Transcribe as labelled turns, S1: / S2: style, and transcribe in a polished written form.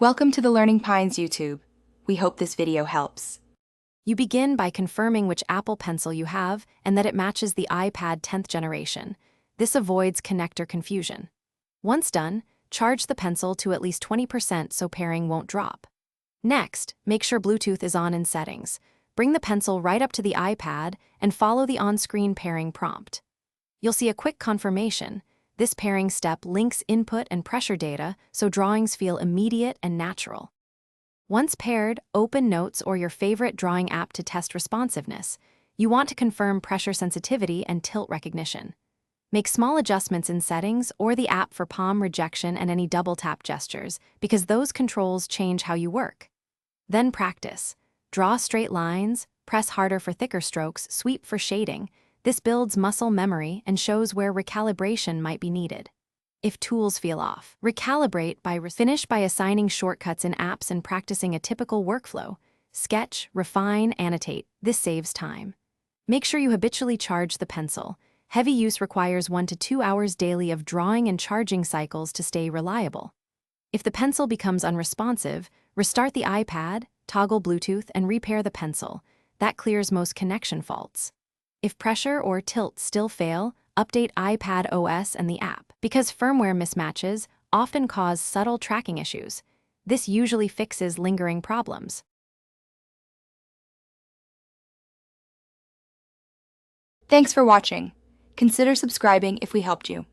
S1: Welcome to the Learning Pines YouTube. We hope this video helps.
S2: You begin by confirming which Apple Pencil you have and that it matches the iPad 10th generation. This avoids connector confusion. Once done, charge the pencil to at least 20% so pairing won't drop. Next, make sure Bluetooth is on in settings. Bring the pencil right up to the iPad and follow the on-screen pairing prompt. You'll see a quick confirmation. This pairing step links input and pressure data so drawings feel immediate and natural. Once paired, open Notes or your favorite drawing app to test responsiveness. You want to confirm pressure sensitivity and tilt recognition. Make small adjustments in settings or the app for palm rejection and any double tap gestures, because those controls change how you work. Then practice. Draw straight lines, press harder for thicker strokes, sweep for shading. This builds muscle memory and shows where recalibration might be needed. If tools feel off, recalibrate finish by assigning shortcuts in apps and practicing a typical workflow. Sketch, refine, annotate. This saves time. Make sure you habitually charge the pencil. Heavy use requires 1 to 2 hours daily of drawing and charging cycles to stay reliable. If the pencil becomes unresponsive, restart the iPad, toggle Bluetooth, and repair the pencil. That clears most connection faults. If pressure or tilt still fail, update iPad OS and the app, because firmware mismatches often cause subtle tracking issues. This usually fixes lingering problems.
S1: Thanks for watching. Consider subscribing if we helped you.